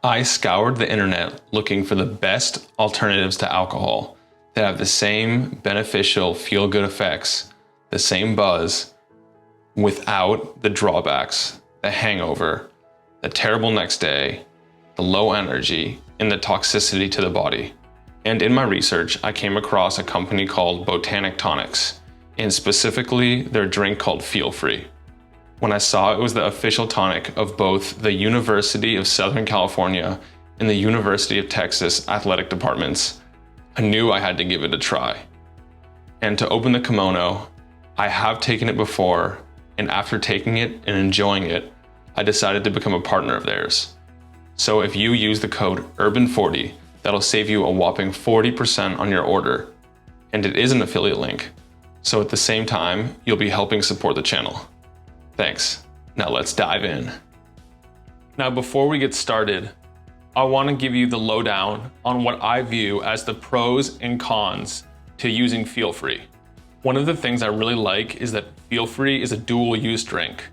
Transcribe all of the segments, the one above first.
I scoured the internet looking for the best alternatives to alcohol that have the same beneficial feel-good effects, the same buzz, without the drawbacks, the hangover, the terrible next day, the low energy, and the toxicity to the body. And in my research, I came across a company called Botanic Tonics, and specifically their drink called Feel Free. When I saw it was the official tonic of both the University of Southern California and the University of Texas athletic departments, I knew I had to give it a try. And to open the kimono, I have taken it before, and after taking it and enjoying it, I decided to become a partner of theirs. So if you use the code URBAN40, that'll save you a whopping 40% on your order. And it is an affiliate link, so at the same time, you'll be helping support the channel. Thanks. Now let's dive in. Now before we get started, I want to give you the lowdown on what I view as the pros and cons to using Feel Free. One of the things I really like is that Feel Free is a dual use drink.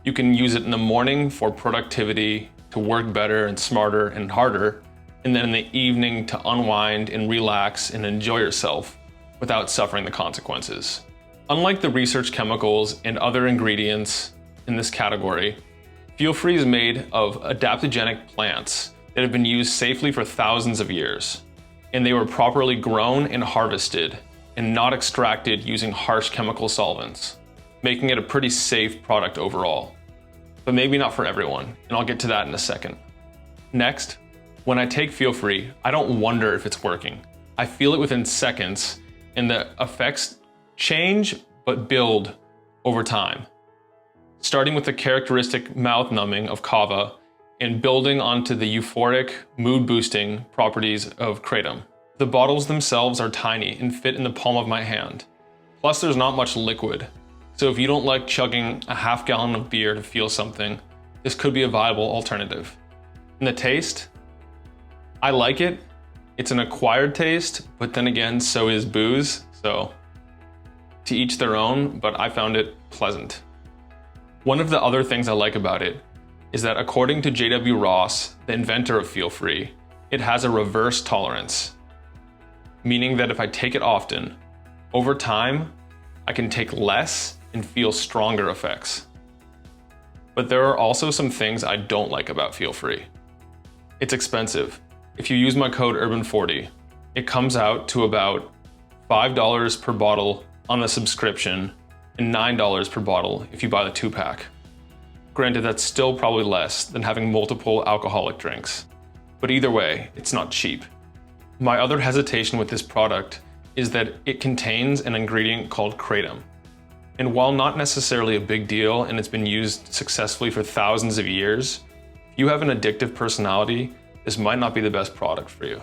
You can use it in the morning for productivity, to work better and smarter and harder, and then in the evening to unwind and relax and enjoy yourself without suffering the consequences. Unlike the research chemicals and other ingredients in this category, Feel Free is made of adaptogenic plants that have been used safely for thousands of years, and they were properly grown and harvested and not extracted using harsh chemical solvents, making it a pretty safe product overall. But maybe not for everyone, and I'll get to that in a second. Next, when I take Feel Free, I don't wonder if it's working. I feel it within seconds, and the effects change but build over time. Starting with the characteristic mouth numbing of Kava and building onto the euphoric, mood-boosting properties of kratom. The bottles themselves are tiny and fit in the palm of my hand. Plus there's not much liquid, so if you don't like chugging a half gallon of beer to feel something, this could be a viable alternative. And the taste? I like it. It's an acquired taste, but then again, so is booze, so to each their own, but I found it pleasant. One of the other things I like about it is that according to J.W. Ross, the inventor of Feel Free, it has a reverse tolerance, meaning that if I take it often, over time, I can take less and feel stronger effects. But there are also some things I don't like about Feel Free. It's expensive. If you use my code URBAN40, it comes out to about $5 per bottle on a subscription and $9 per bottle if you buy the 2-pack. Granted, that's still probably less than having multiple alcoholic drinks. But either way, it's not cheap. My other hesitation with this product is that it contains an ingredient called kratom. And while not necessarily a big deal and it's been used successfully for thousands of years, if you have an addictive personality, this might not be the best product for you.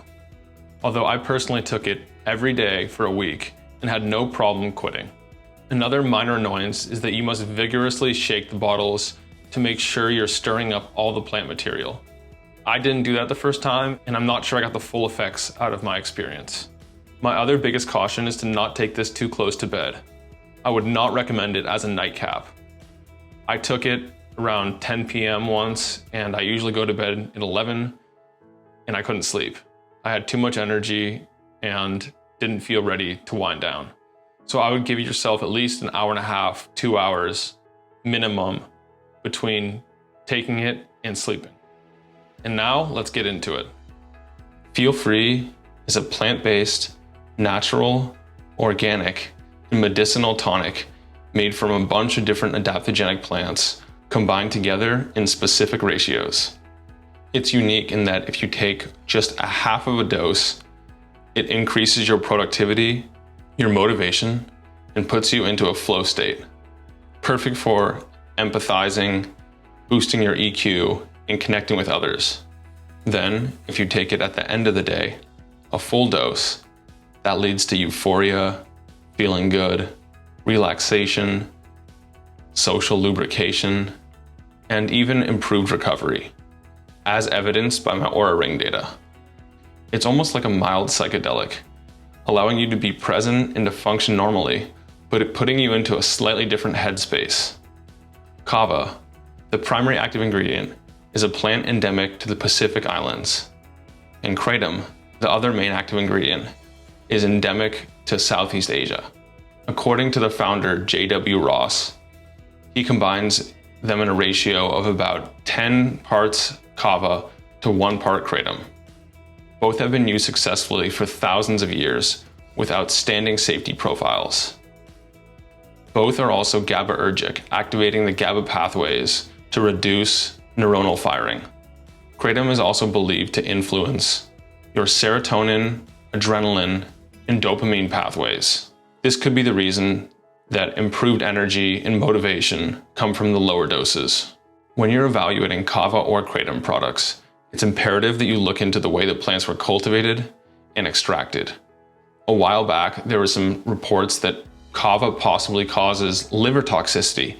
Although I personally took it every day for a week and had no problem quitting. Another minor annoyance is that you must vigorously shake the bottles to make sure you're stirring up all the plant material. I didn't do that the first time, and I'm not sure I got the full effects out of my experience. My other biggest caution is to not take this too close to bed. I would not recommend it as a nightcap. I took it around 10 p.m. once, and I usually go to bed at 11, and I couldn't sleep. I had too much energy and didn't feel ready to wind down. So I would give yourself at least an hour and a half, 2 hours minimum between taking it and sleeping. And now let's get into it. Feel Free is a plant-based, natural, organic, and medicinal tonic made from a bunch of different adaptogenic plants combined together in specific ratios. It's unique in that if you take just a half of a dose, it increases your productivity, your motivation, and puts you into a flow state. Perfect for empathizing, boosting your EQ, and connecting with others. Then, if you take it at the end of the day, a full dose, that leads to euphoria, feeling good, relaxation, social lubrication, and even improved recovery, as evidenced by my Oura Ring data. It's almost like a mild psychedelic, allowing you to be present and to function normally, but putting you into a slightly different headspace. Kava, the primary active ingredient, is a plant endemic to the Pacific Islands, and kratom, the other main active ingredient, is endemic to Southeast Asia. According to the founder, J.W. Ross, he combines them in a ratio of about 10 parts kava to 1 part kratom. Both have been used successfully for thousands of years with outstanding safety profiles. Both are also GABAergic, activating the GABA pathways to reduce neuronal firing. Kratom is also believed to influence your serotonin, adrenaline, and dopamine pathways. This could be the reason that improved energy and motivation come from the lower doses. When you're evaluating kava or kratom products, it's imperative that you look into the way the plants were cultivated and extracted. A while back, there were some reports that kava possibly causes liver toxicity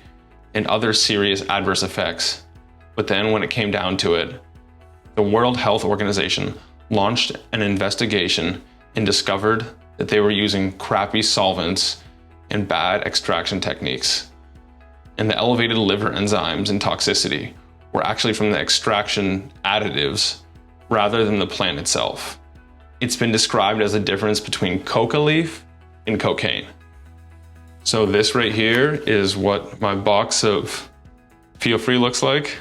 and other serious adverse effects. But then when it came down to it, the World Health Organization launched an investigation and discovered that they were using crappy solvents and bad extraction techniques. And the elevated liver enzymes and toxicity were actually from the extraction additives rather than the plant itself. It's been described as a difference between coca leaf and cocaine. So this right here is what my box of Feel Free looks like.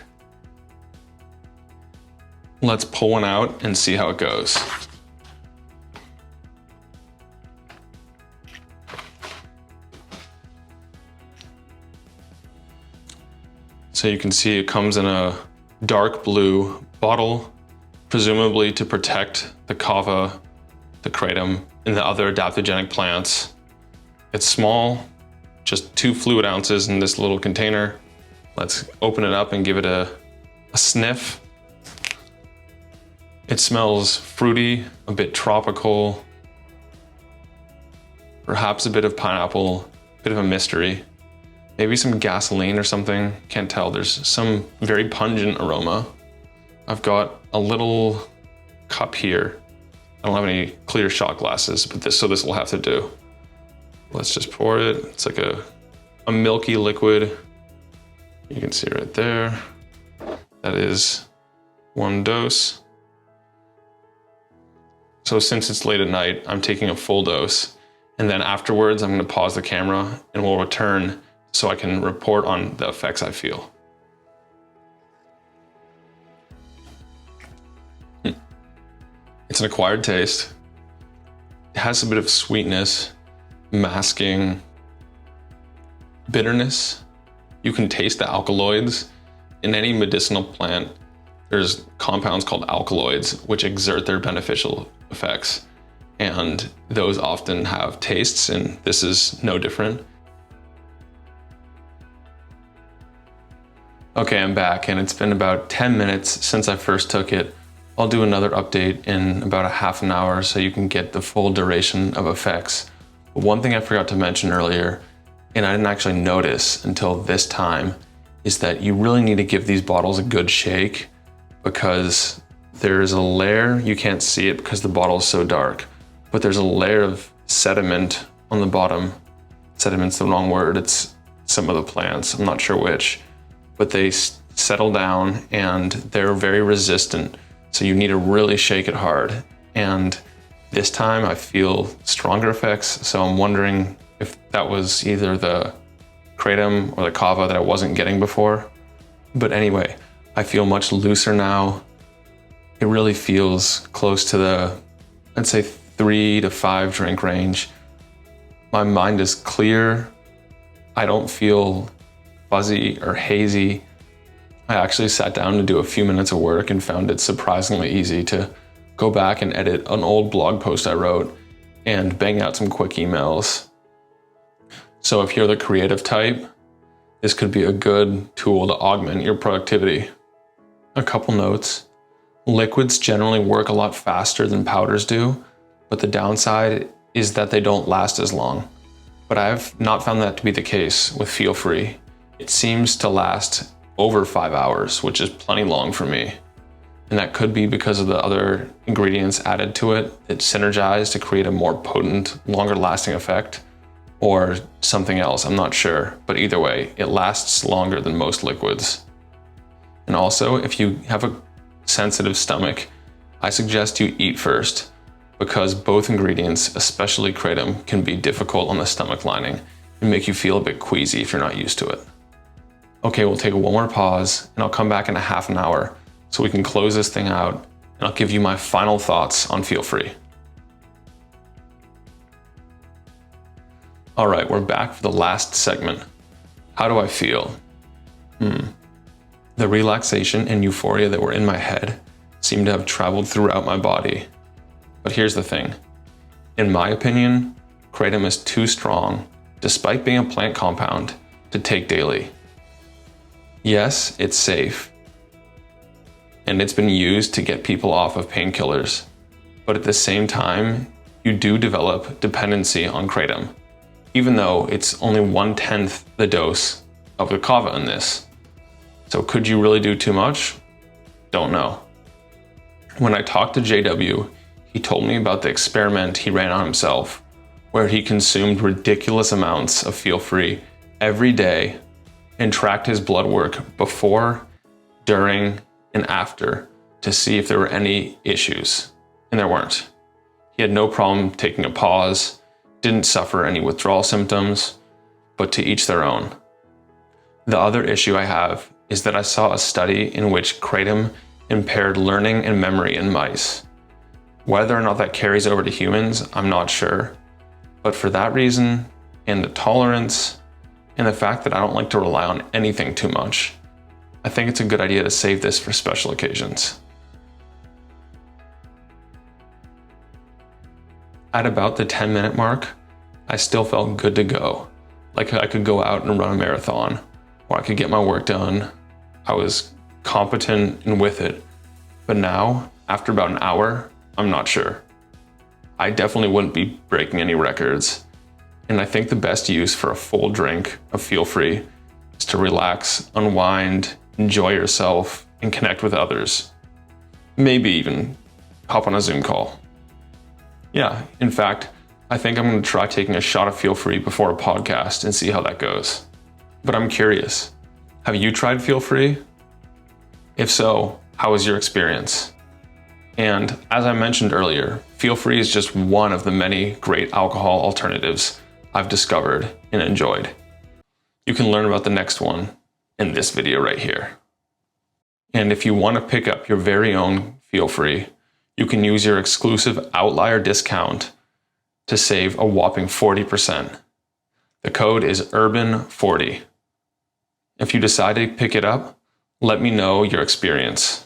Let's pull one out and see how it goes. So you can see it comes in a dark blue bottle, presumably to protect the kava, the kratom, and the other adaptogenic plants. It's small, just 2 fluid ounces in this little container. Let's open it up and give it a sniff. It smells fruity, a bit tropical, perhaps a bit of pineapple, a bit of a mystery. Maybe some gasoline or something, can't tell. There's some very pungent aroma. I've got a little cup here. I don't have any clear shot glasses, but this will have to do. Let's just pour it. It's like a milky liquid. You can see right there. That is 1 dose. So since it's late at night, I'm taking a full dose. And then afterwards, I'm gonna pause the camera and we'll return so I can report on the effects I feel. It's an acquired taste. It has a bit of sweetness, masking, bitterness. You can taste the alkaloids. In any medicinal plant, there's compounds called alkaloids, which exert their beneficial effects. And those often have tastes, and this is no different. Okay, I'm back, and it's been about 10 minutes since I first took it. I'll do another update in about a half an hour so you can get the full duration of effects. But one thing I forgot to mention earlier, and I didn't actually notice until this time, is that you really need to give these bottles a good shake because there's a layer, you can't see it because the bottle is so dark, but there's a layer of sediment on the bottom. Sediment's the wrong word, it's some of the plants, I'm not sure which. But they settle down and they're very resistant. So you need to really shake it hard. And this time I feel stronger effects. So I'm wondering if that was either the kratom or the kava that I wasn't getting before. But anyway, I feel much looser now. It really feels close to the, I'd say 3 to 5 drink range. My mind is clear. I don't feel fuzzy or hazy. I actually sat down to do a few minutes of work and found it surprisingly easy to go back and edit an old blog post I wrote and bang out some quick emails. So if you're the creative type, this could be a good tool to augment your productivity. A couple notes. Liquids generally work a lot faster than powders do, but the downside is that they don't last as long. But I've not found that to be the case with Feel Free. It seems to last over 5 hours, which is plenty long for me. And that could be because of the other ingredients added to it that synergize to create a more potent, longer lasting effect, or something else, I'm not sure. But either way, it lasts longer than most liquids. And also, if you have a sensitive stomach, I suggest you eat first, because both ingredients, especially kratom, can be difficult on the stomach lining and make you feel a bit queasy if you're not used to it. Okay, we'll take one more pause and I'll come back in a half an hour so we can close this thing out and I'll give you my final thoughts on Feel Free. All right, we're back for the last segment. How do I feel? The relaxation and euphoria that were in my head seem to have traveled throughout my body. But here's the thing. In my opinion, kratom is too strong, despite being a plant compound, to take daily. Yes, it's safe, and it's been used to get people off of painkillers. But at the same time, you do develop dependency on kratom, even though it's only 1/10 the dose of the Kava in this. So could you really do too much? Don't know. When I talked to JW, he told me about the experiment he ran on himself, where he consumed ridiculous amounts of Feel Free every day and tracked his blood work before, during, and after to see if there were any issues, and there weren't. He had no problem taking a pause, didn't suffer any withdrawal symptoms, but to each their own. The other issue I have is that I saw a study in which kratom impaired learning and memory in mice. Whether or not that carries over to humans, I'm not sure. But for that reason, and the tolerance, and the fact that I don't like to rely on anything too much, I think it's a good idea to save this for special occasions. At about the 10-minute mark, I still felt good to go. Like I could go out and run a marathon, or I could get my work done. I was competent and with it. But now, after about an hour, I'm not sure. I definitely wouldn't be breaking any records. And I think the best use for a full drink of Feel Free is to relax, unwind, enjoy yourself, and connect with others. Maybe even hop on a Zoom call. Yeah, in fact, I think I'm going to try taking a shot of Feel Free before a podcast and see how that goes. But I'm curious, have you tried Feel Free? If so, how was your experience? And as I mentioned earlier, Feel Free is just one of the many great alcohol alternatives I've discovered and enjoyed. You can learn about the next one in this video right here. And if you want to pick up your very own Feel Free, you can use your exclusive Outliyr discount to save a whopping 40%. The code is URBAN40. If you decide to pick it up, let me know your experience.